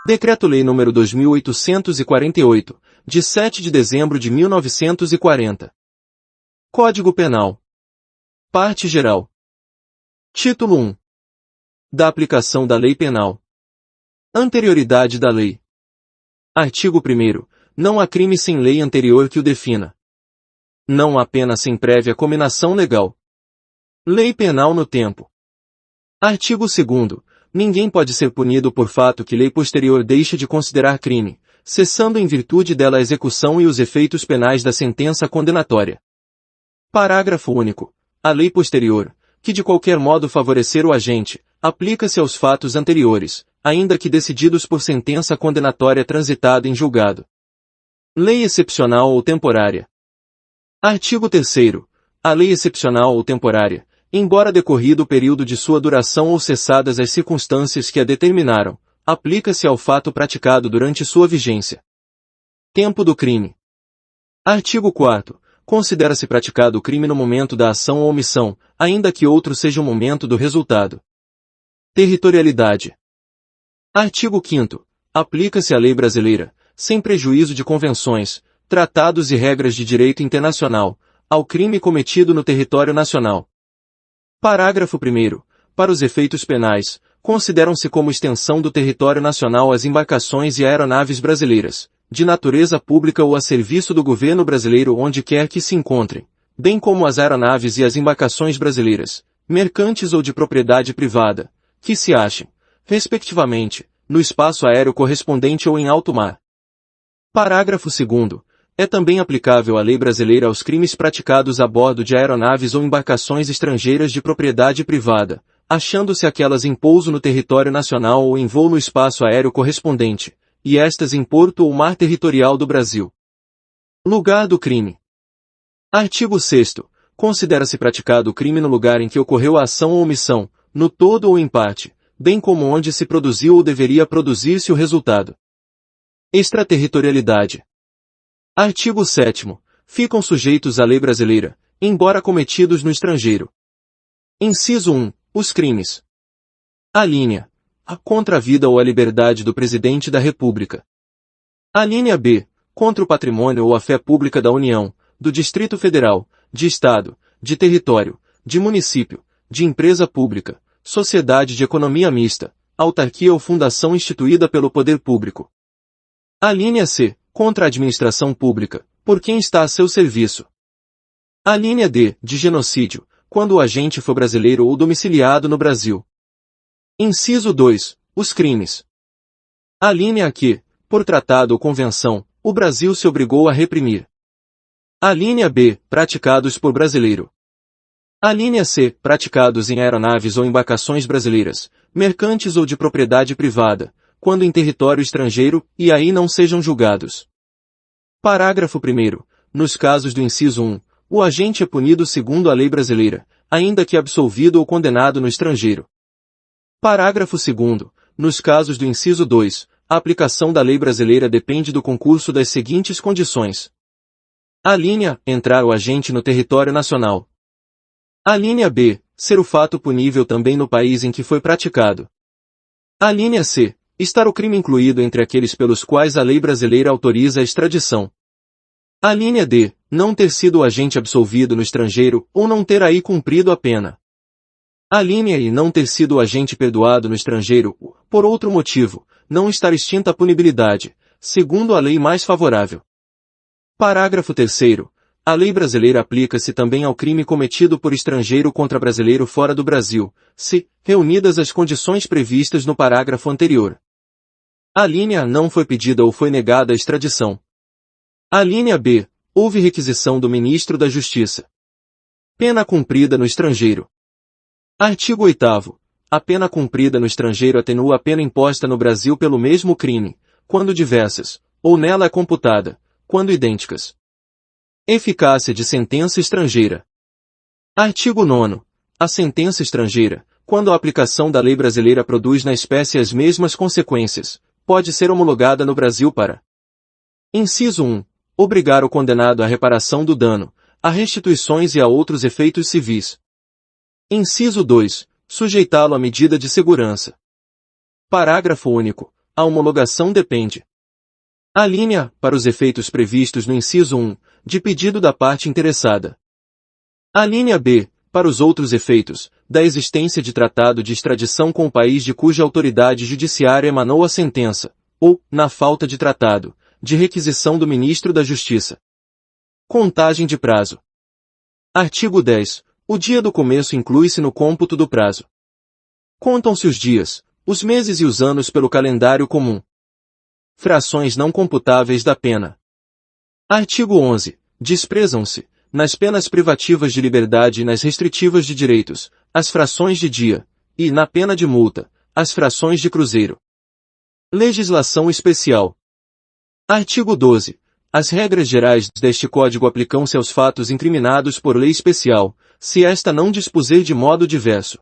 Decreto-Lei nº 2848, de 7 de dezembro de 1940. Código Penal. Parte Geral. Título 1. Da aplicação da Lei Penal. Anterioridade da lei. Artigo 1º. Não há crime sem lei anterior que o defina. Não há pena sem prévia cominação legal. Lei Penal no tempo. Artigo 2º. Ninguém pode ser punido por fato que lei posterior deixe de considerar crime, cessando em virtude dela a execução e os efeitos penais da sentença condenatória. Parágrafo único. A lei posterior, que de qualquer modo favorecer o agente, aplica-se aos fatos anteriores, ainda que decididos por sentença condenatória transitada em julgado. Lei excepcional ou temporária. Artigo 3º. A lei excepcional ou temporária, embora decorrido o período de sua duração ou cessadas as circunstâncias que a determinaram, aplica-se ao fato praticado durante sua vigência. Tempo do crime. Artigo 4º. Considera-se praticado o crime no momento da ação ou omissão, ainda que outro seja o momento do resultado. Territorialidade. Artigo 5º. Aplica-se a lei brasileira, sem prejuízo de convenções, tratados e regras de direito internacional, ao crime cometido no território nacional. Parágrafo 1º. Para os efeitos penais, consideram-se como extensão do território nacional as embarcações e aeronaves brasileiras, de natureza pública ou a serviço do governo brasileiro onde quer que se encontrem, bem como as aeronaves e as embarcações brasileiras, mercantes ou de propriedade privada, que se achem, respectivamente, no espaço aéreo correspondente ou em alto mar. Parágrafo 2º. É também aplicável a lei brasileira aos crimes praticados a bordo de aeronaves ou embarcações estrangeiras de propriedade privada, achando-se aquelas em pouso no território nacional ou em voo no espaço aéreo correspondente, e estas em porto ou mar territorial do Brasil. Lugar do crime. Artigo 6º. Considera-se praticado o crime no lugar em que ocorreu a ação ou omissão, no todo ou em parte, bem como onde se produziu ou deveria produzir-se o resultado. Extraterritorialidade. Artigo 7º. Ficam sujeitos à lei brasileira, embora cometidos no estrangeiro. Inciso 1. Os crimes. Alínea A. Contra a vida ou a liberdade do Presidente da República. Alínea B. Contra o patrimônio ou a fé pública da União, do Distrito Federal, de Estado, de território, de município, de empresa pública, sociedade de economia mista, autarquia ou fundação instituída pelo poder público. Alínea C. Contra a administração pública, por quem está a seu serviço. Alínea D. De genocídio, quando o agente for brasileiro ou domiciliado no Brasil. Inciso 2. Os crimes. Alínea A que, por tratado ou convenção, o Brasil se obrigou a reprimir. Alínea B. Praticados por brasileiro. Alínea C. Praticados em aeronaves ou embarcações brasileiras, mercantes ou de propriedade privada, quando em território estrangeiro, e aí não sejam julgados. Parágrafo 1º. Nos casos do inciso 1, o agente é punido segundo a lei brasileira, ainda que absolvido ou condenado no estrangeiro. Parágrafo 2º. Nos casos do inciso 2, a aplicação da lei brasileira depende do concurso das seguintes condições. Alínea A. Entrar o agente no território nacional. Alínea B. Ser o fato punível também no país em que foi praticado. Alínea C. Estar o crime incluído entre aqueles pelos quais a lei brasileira autoriza a extradição. Alínea D. Não ter sido o agente absolvido no estrangeiro ou não ter aí cumprido a pena. Alínea E. Não ter sido o agente perdoado no estrangeiro, por outro motivo, não estar extinta a punibilidade, segundo a lei mais favorável. Parágrafo 3º. A lei brasileira aplica-se também ao crime cometido por estrangeiro contra brasileiro fora do Brasil, se, reunidas as condições previstas no parágrafo anterior. Alínea A. Não foi pedida ou foi negada a extradição. Alínea B. Houve requisição do Ministro da Justiça. Pena cumprida no estrangeiro. Artigo 8º. A pena cumprida no estrangeiro atenua a pena imposta no Brasil pelo mesmo crime, quando diversas, ou nela é computada, quando idênticas. Eficácia de sentença estrangeira. Artigo 9º. A sentença estrangeira, quando a aplicação da lei brasileira produz na espécie as mesmas consequências, pode ser homologada no Brasil para: Inciso 1. Obrigar o condenado à reparação do dano, a restituições e a outros efeitos civis. Inciso 2. Sujeitá-lo à medida de segurança. Parágrafo único. a homologação depende. Alínea, para os efeitos previstos no inciso 1, de pedido da parte interessada. Alínea B, para os outros efeitos, da existência de tratado de extradição com o país de cuja autoridade judiciária emanou a sentença, ou, na falta de tratado, de requisição do Ministro da Justiça. Contagem de prazo. Artigo 10. O dia do começo inclui-se no cômputo do prazo. Contam-se os dias, os meses e os anos pelo calendário comum. Frações não computáveis da pena. Artigo 11. Desprezam-se, nas penas privativas de liberdade e nas restritivas de direitos, as frações de dia, e, na pena de multa, as frações de cruzeiro. Legislação especial. Artigo 12. As regras gerais deste Código aplicam-se aos fatos incriminados por lei especial, se esta não dispuser de modo diverso.